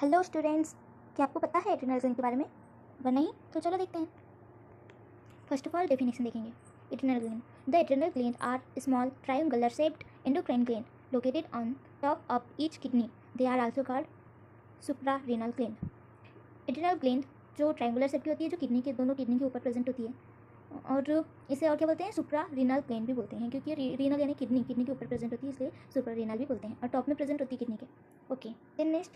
Hello students, क्या आपको पता है एड्रिनल ग्लैंड के बारे में? अगर नहीं तो चलो देखते हैं। फर्स्ट ऑफ ऑल डेफिनेशन देखेंगे। Adrenal gland, the adrenal gland are small triangular shaped endocrine gland located on top of each kidney. They are also called suprarenal gland. Adrenal gland जो ट्रायंगुलर शेप की होती है, जो दोनों kidney के ऊपर present होती है, और इसे और क्या बोलते हैं? सुप्रारेनल ग्लैंड भी बोलते हैं, क्योंकि रीनल यानी किडनी के ऊपर प्रेजेंट होती है, इसलिए सुप्रारेनल भी बोलते हैं, और टॉप में प्रेजेंट होती है किडनी के। ओके, देन नेक्स्ट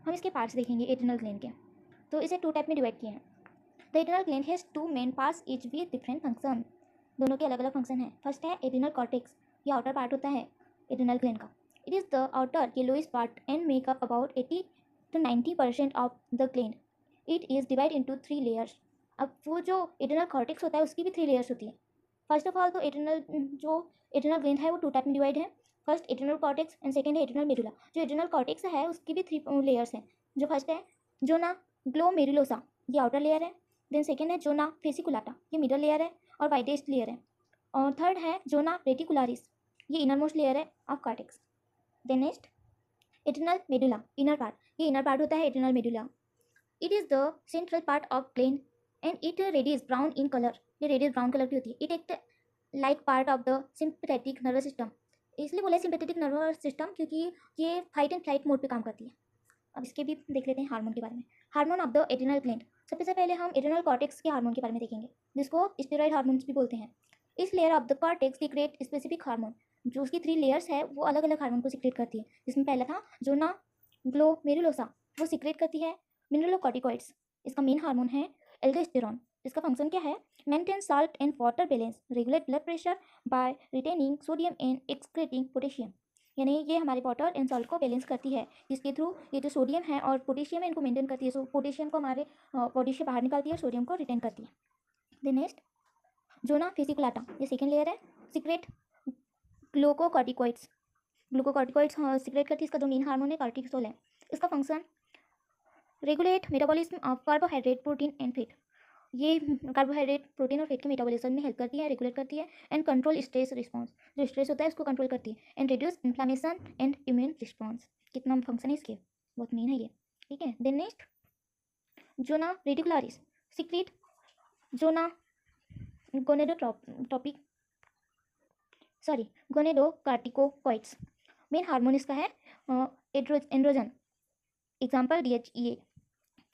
हम इसके पार्ट्स देखेंगे एड्रिनल ग्लैंड के। तो इसे 2 टाइप में डिवाइड किए हैं। The adrenal gland has 2 main parts each with different function. दोनों के अलग अलग फंक्शन हैं। फर्स्ट है एड्रिनल कॉर्टेक्स, ये आउटर पार्ट होता है एड्रिनल ग्लैंड का। It is the outer yellowish part and make up about 80 to 90% of the gland. It is divide into 3 layers. अब वो जो एड्रिनल कॉर्टेक्स होता है उसकी भी 3 लेयर्स होती है। फर्स्ट ऑफ ऑल तो एड्रिनल ग्लैंड है वो 2 टाइप में डिवाइड है। First adrenal cortex and second है एड्रिनल मेडुला। जो एड्रिनल कॉर्टेक्स है उसकी भी 3 लेयर्स हैं। जो फर्स्ट है जोना ग्लोमेरुलोसा, ये आउटर लेयर है। देन सेकेंड है जोना फेसिकुलाटा, ये मिडल लेयर है और वाइडेस्ट लेयर है। और थर्ड है जोना रेटिकुलारिस, ये इनर मोस्ट लेयर है of cortex. Then next adrenal medulla, inner part, ये इनर पार्ट होता है adrenal medulla. It is the central part of gland and it radius brown in colour, ये radius brown colour की होती है। It एक like part of the sympathetic nervous system, इसलिए बोला सिंपैथेटिक नर्वस सिस्टम क्योंकि ये फाइट एंड फ्लाइट मोड पे काम करती है। अब इसके भी देख लेते हैं हार्मोन के बारे में। Hormone of the adrenal gland, सबसे पहले हम एड्रिनल कॉर्टेक्स के हार्मोन के बारे में देखेंगे, जिसको स्टेरॉइड हार्मोन्स भी बोलते हैं। इस layer of the cortex secret specific hormone, जो उसकी 3 लेयर्स है वो अलग अलग हार्मोन को सीक्रेट करती है। जिसमें पहला था जोना ग्लोमेरुलोसा, वो सीक्रेट करती है मिनरलोकॉर्टिकॉइड्स। इसका मेन हार्मोन है एल्डोस्टेरॉन। इसका फंक्शन क्या है? Maintain salt and water balance, regulate blood pressure by retaining sodium and excreting potassium. यानी ये हमारे वाटर एंड सॉल्ट को बैलेंस करती है, जिसके थ्रू ये जो सोडियम है और पोटेशियम है इनको मेंटेन करती है। सो पोटेशियम को हमारे बॉडी से बाहर निकालती है, सोडियम को रिटेन करती है। देन नेक्स्ट जोना फेसिकुलाटा, ये सेकेंड लेयर है। सीक्रेट ग्लूकोकॉर्टिकॉइड्स, ग्लूकोकॉर्टिकॉइड्स सीक्रेट करती है। इसका जो मेन हार्मोन है कॉर्टिसोल है। इसका function regulate metabolism of carbohydrate protein and fat, ये कार्बोहाइड्रेट प्रोटीन और फैट के मेटाबॉलिज्म में हेल्प करती है, रेगुलेट करती है। एंड कंट्रोल स्ट्रेस रिस्पॉन्स, जो स्ट्रेस होता है उसको कंट्रोल करती है। And reduce inflammation and immune response, कितना फंक्शन है इसके, बहुत मेन है ये। ठीक है, देन नेक्स्ट जोना रेटिकुलारिस, सीक्रेट जोना गोनेडोट्रोपिक गोनेडोकार्टिकोकॉइड्स। मेन हार्मोन इसका है androgen, example DHEA।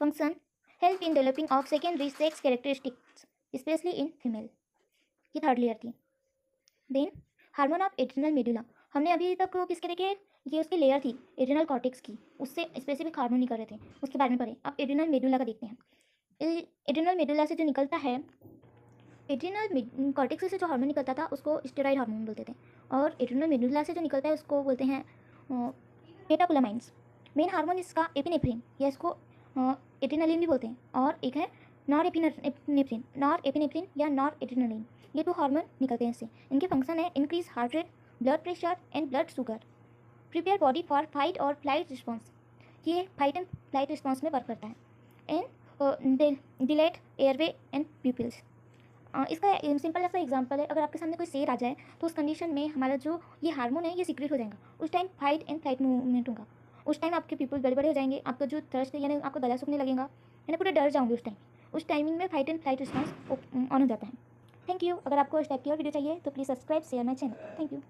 Function help in developing of secondary sex characteristics specially in female, ये थर्ड लेयर थी। Then hormone of adrenal medulla, हमने अभी तक किसके देखे? ये उसकी लेयर थी एड्रिनल कॉर्टेक्स की, उससे स्पेसिफिक हार्मोन नहीं कर रहे थे, उसके बारे में पढ़े। अब एड्रिनल मेडुला का देखते हैं। एड्रिनल मेडुला से जो निकलता है, एड्रिनल कॉर्टेक्स से जो हार्मोन निकलता था उसको स्टेरॉइड हार्मोन बोलते थे, और एड्रिनल मेडुला से जो निकलता है उसको बोलते हैं केटाकोलामाइंस। मेन हार्मोन इसका एपिनेफ्रिन, या इसको एड्रिनलिन भी बोलते हैं, और एक है नॉर एपिनेफ्रिन या नॉर एड्रिनलिन। ये 2 हार्मोन निकलते हैं इससे। इनके फंक्शन है increase heart rate, blood pressure and blood sugar, prepare body for fight और फ्लाइट रिस्पॉन्स, ये फाइट एंड फ्लाइट रिस्पॉन्स में वर्क करता है। And dilate airway and pupils. इसका सिंपल सा एग्जांपल है, अगर आपके सामने कोई शेर आ जाए तो उस कंडीशन में हमारा जो ये हार्मोन है ये सीक्रेट हो जाएगा, उस time fight and flight movement होगा। उस टाइम आपके पीपल बड़े बड़े हो जाएंगे, आपका जो थ्रस्ट है यानी आपका गला सूखने लगेगा, यानी पूरे डर जाओगे उस टाइमिंग में fight and flight response on हो जाता है। Thank you. अगर आपको इस टाइप की और वीडियो चाहिए तो please subscribe share my channel. Thank you.